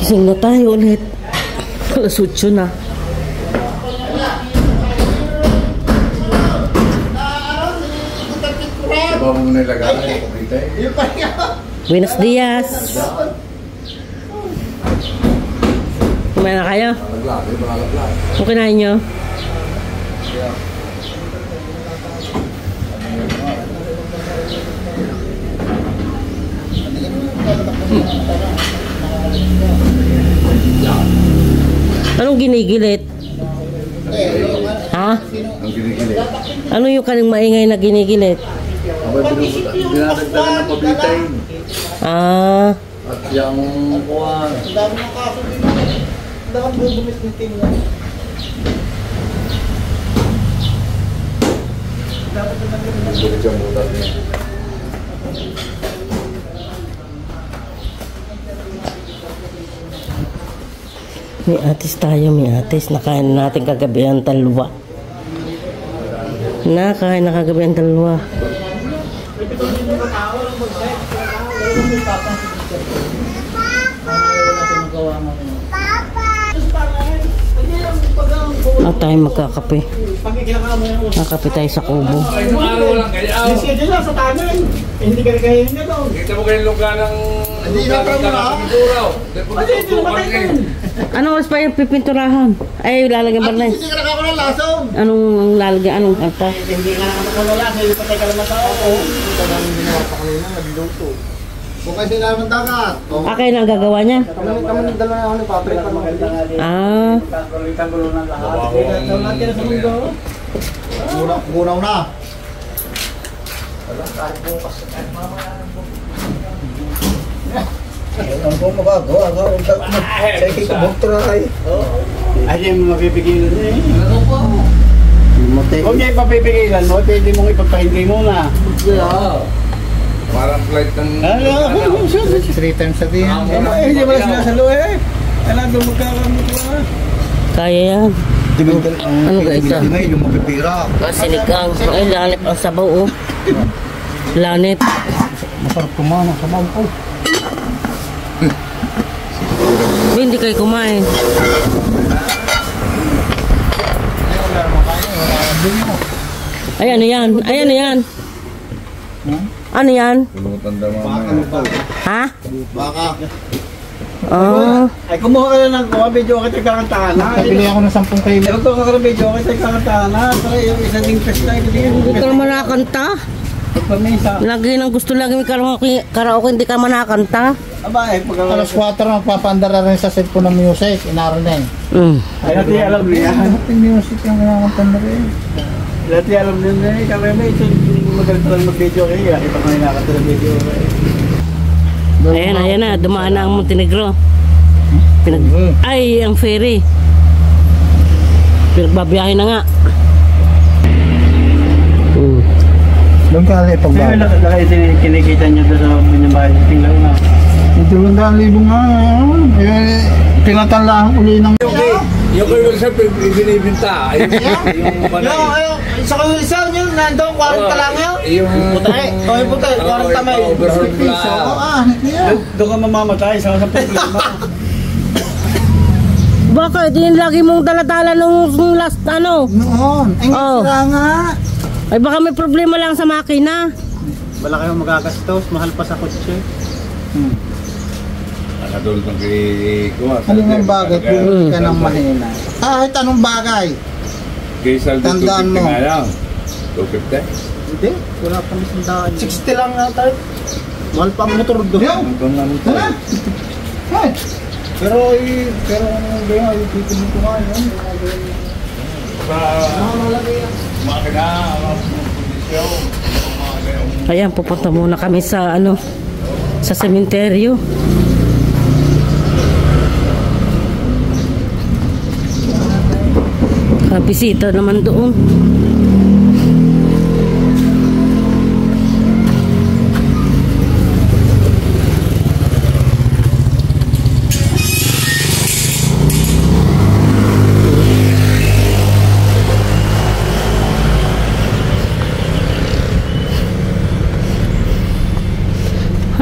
Gising na tayo ulit. Alas 8 na. Buenos dias. Kumain na kayo? Kung kinain nyo? Anong ginigilit? Ha? Ang ginigilit. Ano yung kaning maingay na ginigilit? Dinadagdagan ng pabitay. Ah. At yung kuwan. Ang dami ng kaso din naman. Ang dami bubumis ng team na. Bulit yung bulat niya. May atis tayo, may atis. Nakain natin kagabi ang talwa. Nakain na kagabi ang talwa. At tayo magkakape. Magkakape tayo sa kubo. Hindi sa tanan. Hindi ka kaya niya doon. Kita mo kayo lugar ng... Hindi na pa Anong oras pa yung pipinturahan? Ay, lalagyan ba na yun? Hindi ka nakakaroon ng lason. Anong lalagyan? Anong alta? Hindi ka nakakaroon ng lason. Hindi patay ka lang matao. Ito na yung ginawa pa kanina. Nabiluto. Kung kasi naman dagat. Kayo na ang gagawa niya? Kami nagdala na ako ng patrick. Ah. Gunaw na. Ang po magagawa. Sige, kabukto na kayo. Ay, yung mapipigilan niya eh. Ano po? Huwag niya ipapipigilan mo, pwede mong ipagpahintay muna. Parang flight ng... Ano? 3 times a day. Hindi mo lang sinasalo eh. Alam, doon magkakamit mo ah. Kaya yan. Ano ka ito? Yung mapipira. Sinigang. Ay, lanip ang sabaw, oh. Lanip. Masarap kumana sa mangko. Hindi kayo kumain. Ay, ano yan? Ay, ano yan? Ano yan? Tanda mamaya. Ha? Baka. Ah. Ay, kumuha ka na ng video kita kakantahan na. Pili ako ng 10 kilo. Ito ka ng video kita kakantahan na. Para yung isa ding test na Hindi ka naman nakakanta. Pagpamisa. Lagi ng gusto lagi may karaoke, hindi ka man nakakanta. Aba eh, pag Alas 4 na magpapandara rin sa cellphone ng music. Inaro na eh. ay, natin alam niya. Yung music yung nakakapanda rin. Natin alam niya na eh. Kami may ito, hindi mo magalit lang mag-video kayo. Kita ko na nakakanta ng video kayo. Ayan, ayan na. Dumaan na ang Montenegro. Ay, ang ferry. Pinagbabiyahe na nga. Doon ka alay Kaya pagbaba. kinikita niyo doon sa binabahay. Tingnan na. Ito 200,000 nga. Tinatanlaan uli ng... Yung kayo sa binibinta. Yung panay. Sa kayo isa yun, nandun, 40 lang yun. Yung... Putay, putay, 40 may. Overhaul piso. Doon ka mamamatay sa problema. Bakit? Yun lagi mong daladala nung last ano? Noon. Ay, nga nga. Ay baka may problema lang sa makina. Wala kayong magagastos, mahal pa sa kotse. Nakatulog ng kay Kuwa. Ano ng bagay, pumili ka ng mahina. Kahit anong bagay. Kay Saldo Tandaan 250 mo. nga lang. 250? Hindi, wala kami sandaan. 60 lang nga tayo. Mahal pa ang motor doon. Hanggang ano tayo? Ay, Pero ano gaya, yung pipili ko nga yun. Sa makina, kondisyon. Ayan, pupunta muna kami sa ano, sa sementeryo. Bisita naman doon.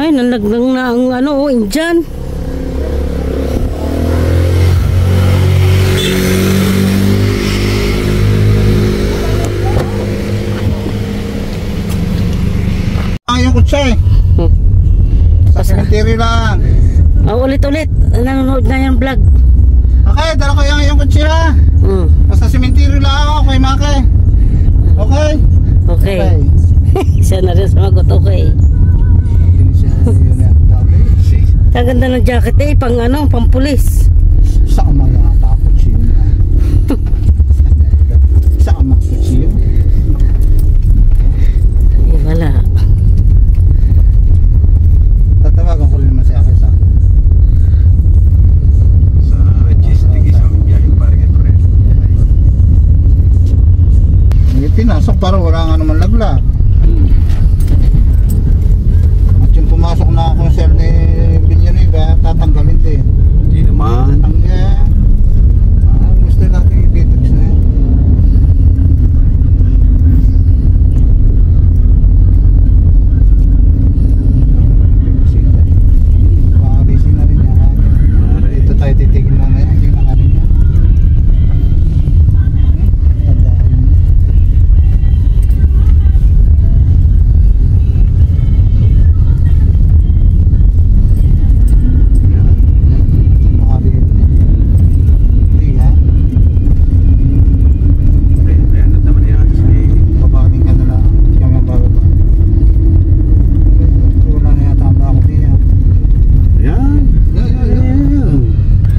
Ay, nalaglang na ang ano, Indian. kotse. Sa cemetery lang. Oh, ulit-ulit. Nanonood na yung vlog. Okay, dala ko yung kotse ha. Basta cemetery lang ako kay Maki. Okay? Okay. Siya na rin sumagot, okay. Kaganda ng jacket eh, pang ano, pang pulis. Saan mga takot siya? Saan mga kotse? Eh, wala. Tatawagan ko rin naman si Aki sa logistic isang biyaheng barget rin. Hindi pinasok para wala nga naman lagla. At yung pumasok na akong cell ni Villanueva, tatanggalin din. Hindi naman. Gusto natin i-detox na yun. Pakalisin na rin yan. Dito tayo titigil na ngayon. Hindi na ka rin yan.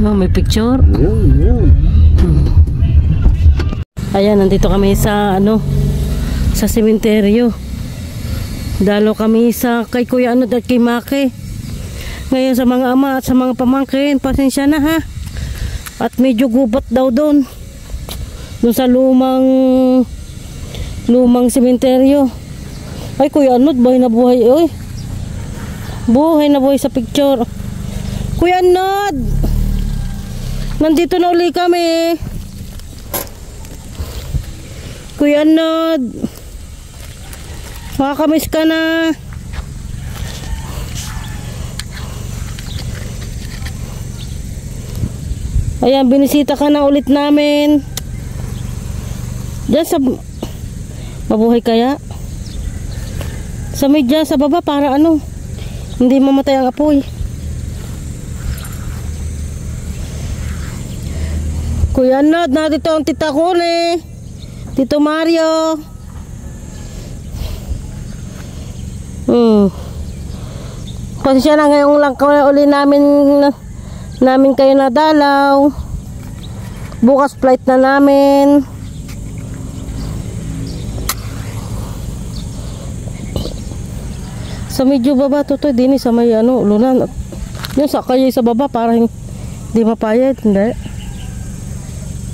Oh, may picture. Ayan, nandito kami sa ano, sa sementeryo. Dalo kami sa kay Kuya Anod at kay Maki. Ngayon sa mga ama at sa mga pamangkin, pasensya na ha. At medyo gubat daw doon. Doon sa lumang sementeryo. Ay, Kuya Anod, buhay na buhay. Oy. Buhay na buhay sa picture. Kuya Anod! Nandito na uli kami. Kuya Anod. Makakamiss ka na. Ayan, binisita ka na ulit namin. Diyan sa... Mabuhay kaya? Sa media, sa baba, para ano? Hindi mamatay ang apoy. Kuya Anod, narito ang tita Kone, Tito Mario. Pasensya na, ngayong lang uli namin kayo nadalaw. Bukas flight na namin. Sa medyo baba to din sa may ano, lunan. Yung sa kayo sa baba para hindi mapayad, hindi.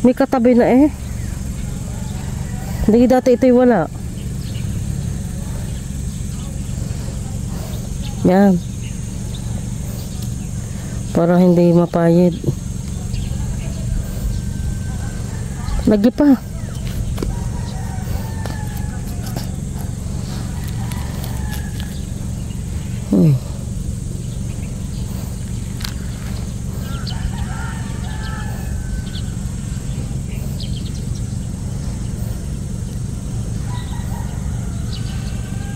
May katabi na eh. Hindi dati ito'y wala. Yan. Para hindi mapayad. Lagi pa.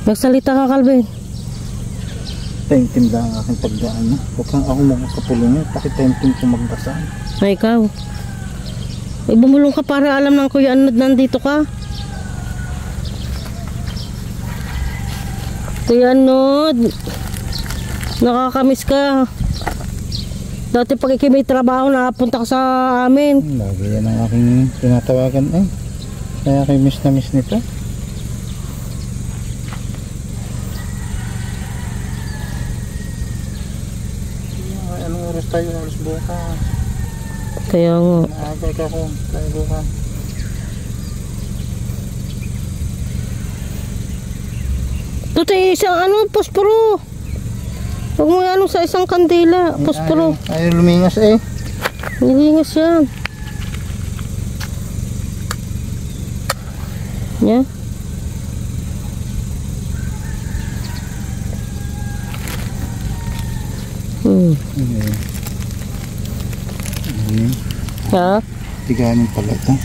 Magsalita ka, Calvin. Taimtim lang ang aking pagdaan. Huwag kang ako makakapulong. Pakitaimtim ko magdasal. Ay, ikaw. Ay, bumulong ka para alam ng Kuya Anod nandito ka. Kuya Anod, nakakamiss ka. Dati pag may trabaho, nakapunta ka sa amin. Lagi yan ang aking tinatawagan eh. Kaya kay miss na miss nito. Anong oras tayo? Alas bukas. Kaya nga. Naagay ka ko. Tayo bukas. Ito isang ano, posporo. Huwag mo ano sa isang kandila. Posporo. Ay lumingas eh. Nilingas yan. Yan. Ha? Tiganin pala ito.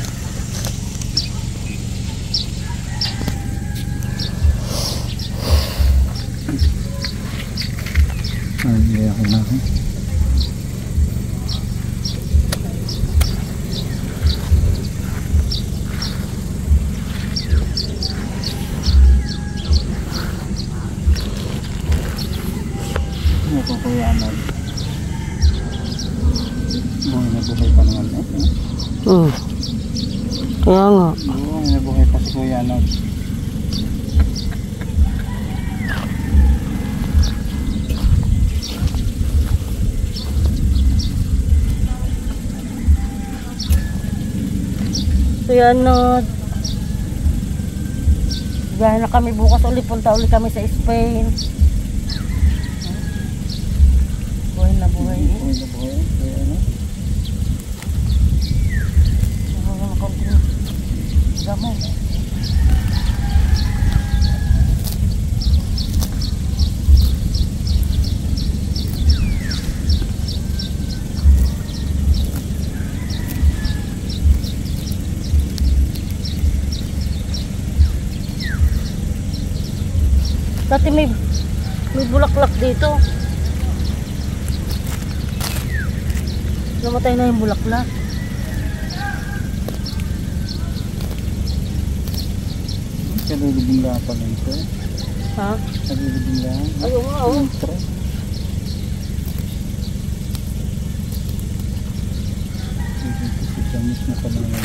Hindi ako na. Ano po kuya Anod? Buhay na buhay pa naman eh. Kaya nga. Buhay na buhay pa si kuya Anod. Kaya ano, biyahe na kami bukas ulit, punta ulit kami sa Spain. Buhay na buhay. Buhay na buhay. Kuya Anod. Damo. Dati may bulaklak dito. Namatay na yung bulaklak. Kalulubing lang pa lang ito. Ha? Kalulubing lang. Ayun nga, oh. Intro. Kamis na pala nga.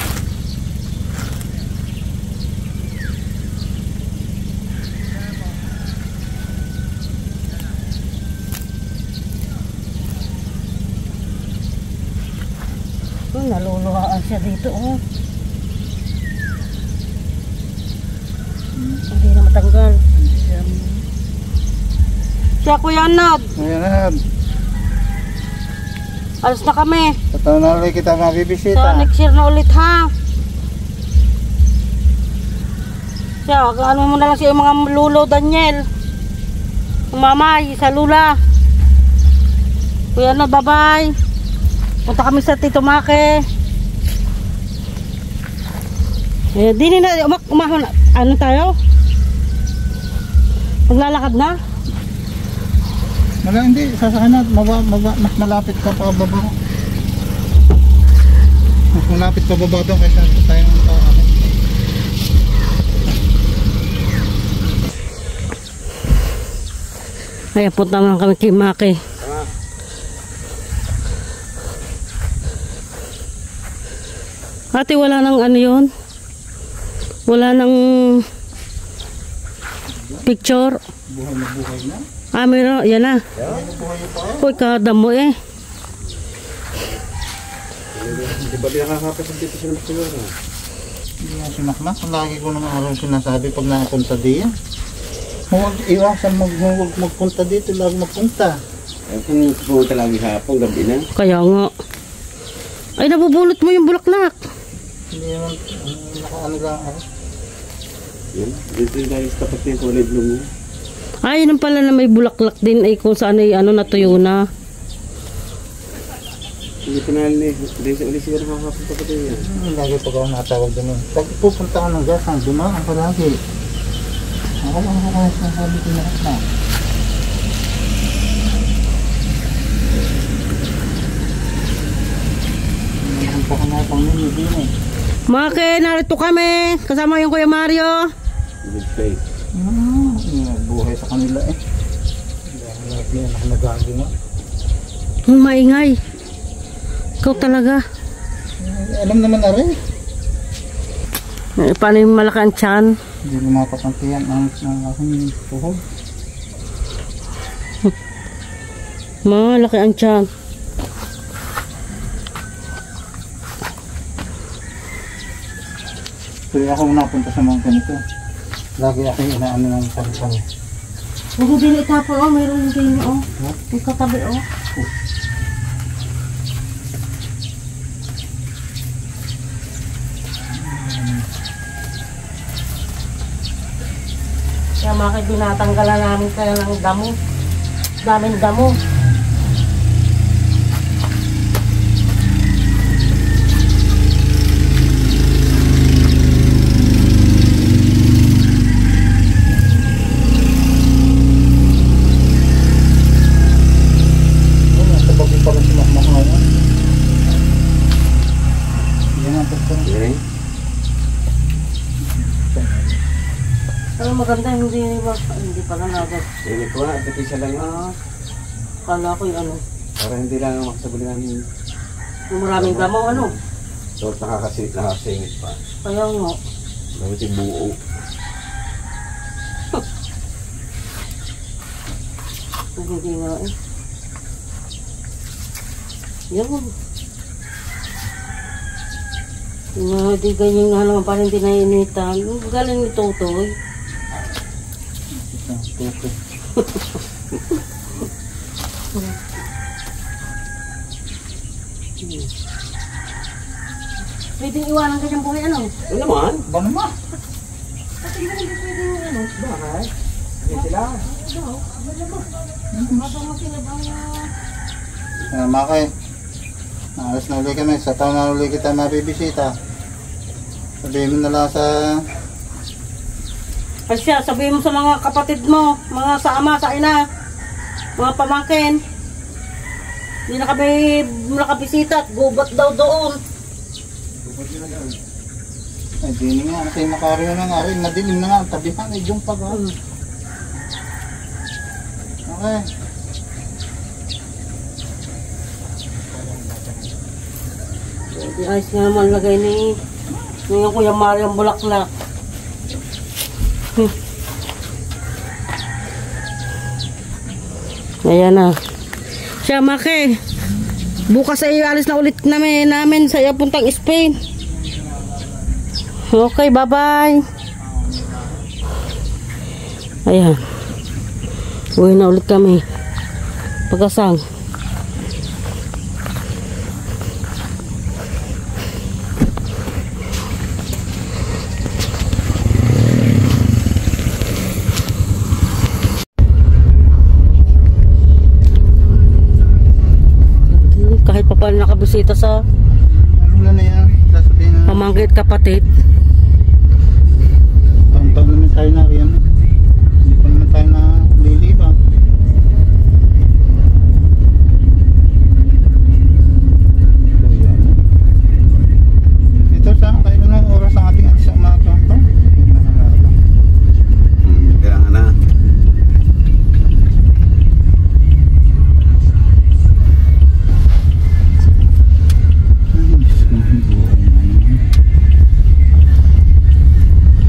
Naluluhaan siya dito, oh. Hindi na matanggal. Siya, Kuya Anod. Kuya Anod. Alas na kami. Sa taon na ulit kita mabibisita. So, next year na ulit, ha? Siya, ano mo na lang siya yung mga lulo, Daniel. Yung mamay, sa lula. Kuya Anod, bye-bye. Punta kami sa Tito Make. Dini na, umahon, ano tayo? Maglalakad na? Wala, hindi, sasakay na, mas malapit ka pa baba. Mas malapit pa baba doon kaysa tayo ng tao. Ay, punta naman kami kay Make. Ate, wala nang ano yun? Wala nang picture? Buhay na buhay na. Ah, meron. Yan na. Uy, kadamo eh. Hindi ba nakakapit dito sa Barcelona? Hindi nga sinakmak. Lagi ko naman araw sinasabi pag nakapunta diyan. Huwag iwasan huwag magpunta dito. Lagi magpunta. Eh, kung pumunta lagi hapon, gabi na. Kaya nga. Ay, nabubulot mo yung bulaklak. Hindi naman nakaano lang ako. Yan. Dito yung dahil sa tapat ng kulay blue mo. Ay, yun pala na may bulaklak din ay kung saan ay ano natuyo na. Hindi pa nalini. Hindi sa uli siguro makakapunta pa tayo yan. Lagi pag ako natawag doon. Pag pupunta ka ng gasang, dumaan ka lagi. Ako lang ako kaya sasabi ko na. Punta ka na pang nini din eh. Make, narito kami. Kasama yung Kuya Mario. Good faith. Buhay sa kanila eh. Dahil lahat niya nakalagagi nga. Ang maingay. Ikaw talaga. Alam naman na rin. Paano yung malaki ang tiyan? Hindi lumapapantiyan ang aking tuhod. Malaki ang tiyan. Kaya ako napunta sa mga ganito. Lagi aking inaano ng sarili. Huwag mo din itapon, oh. Mayroon din, oh. Yung katabi, oh. Kaya bakit dinatanggalan namin kaya ng damo. Daming damo. maganda, hindi ba? Hindi pala nagat. Hindi ko nga, artificial lang yun. Kala ko yung ano. Para hindi lang makasabulan ng Yung maraming damo, ano? so nakakasingit pa. Kaya nga. Gawin si buo. Hindi nga eh. Yan. Hindi ganyan nga naman, parang hindi nainitan. Galing ni Totoy. Pwedeng iwanan ka dyan buhay, ano? Ano naman? Ba naman? Kasi hindi pwedeng ano? Bakit? Hindi sila. Habang masinabang Makay. Naalas na uli kami. Sa taon na uli kita mabibisita. Sabihin mo na lang sa... Asya, sabihin mo sa mga kapatid mo, mga sa ama, sa ina, mga pamangkin. Hindi na kami nakabisita at gubat daw doon. Ay, di nga. Kasi makaroon na nga rin. Madilim na nga. Tabihan ay yung pag. Okay. Di ayos nga naman lagay ni yung Kuya Mario ang bulaklak. Ayan na. Siya, Maki. Bukas ay alis na ulit namin sa puntang Spain. Okay, bye-bye. Ayan. Uwi na ulit kami. Pagkasang. Kahit pa paano nakabisita sa Ano na yan? Sasabihin na. pamangkin at kapatid. Taon-taon naman tayo na riyan. Hindi pa naman tayo na liliba. Ito sa kayo na oras ang ating alis sa umaga. Kaya nga na.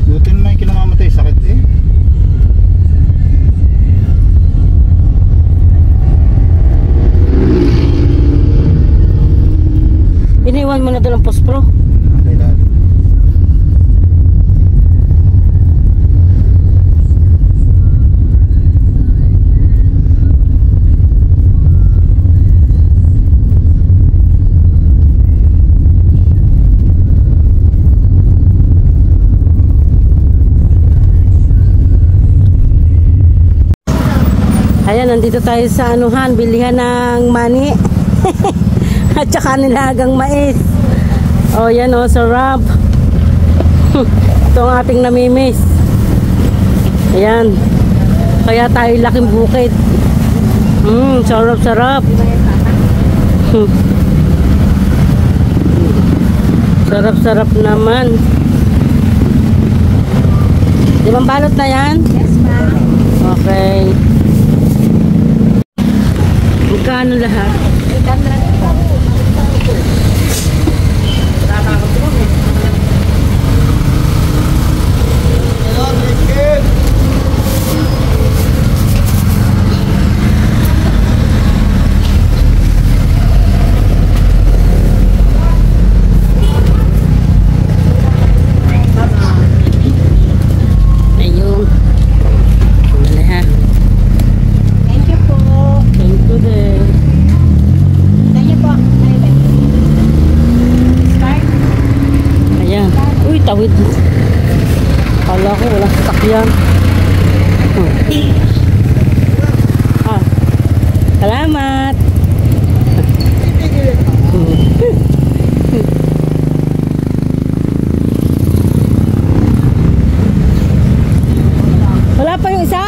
Butin may kinamamatay sakit eh. Iniwan mo na doon ang pospro. Kailan? Ayan, nandito tayo sa anuhan, bilihan ng mani. At saka nilagang mais. Oh, yan oh, sarap. Ito ang ating namimiss. Ayan. Kaya tayo laking bukid. Sarap, sarap. Sarap, sarap naman. Di ba balot na yan? Yes, ma'am. Okay. Magkano lahat? 800 po. Ayun. Wala ha. Thank you po. Thank you din. Thank you po. Start. Ayan. Uy, tawid. Kala ko walang sasakyan. Ah. Salamat. Wala pa yung isa?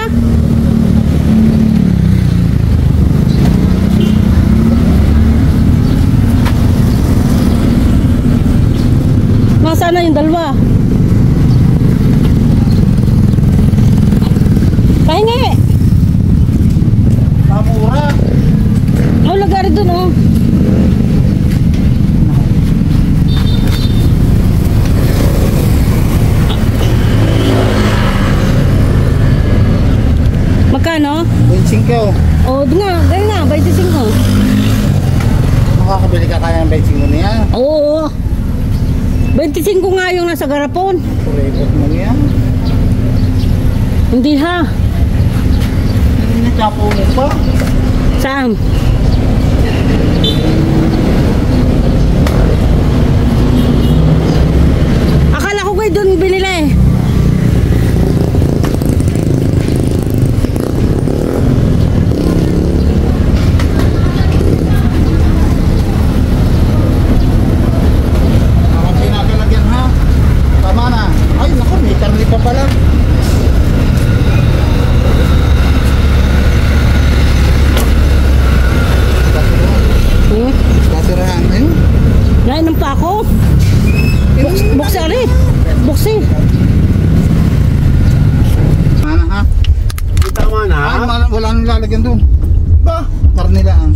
Nasaan na yung dalawa? oh. Magkano? 25. Oh, di nga, gaya nga, 25. Makakabili ka kaya ng 25 niya. Oo. 25 nga yung nasa garapon. Kuripot mo niya. Hindi ha. Hindi na tapo mo pa. Saan? Akala ko kayo doon binili. Ako pinakalagyan ha. Tama na. Ay naku, may karli pa pala. Hmm? Kasirahan. Ayun. Nainom pa ako. Buksi ali. Buksi. Mana ha? Tama na. Ay, wala nang lalagyan doon. Ba? Karni lang.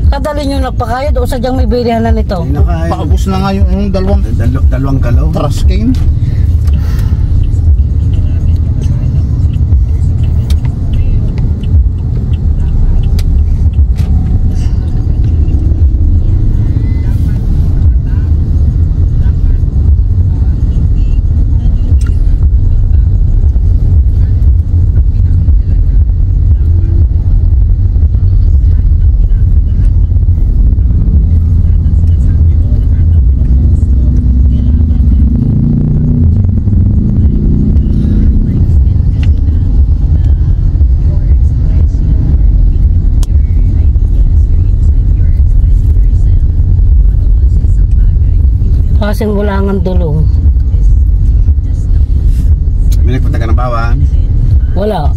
Kadali nyo nagpakayod o sadyang may bilihan na nito? Paubos na nga yung Dalawang galaw. trash can. Kasing wala nga dulong. May nagpunta ka ng bawan. Wala.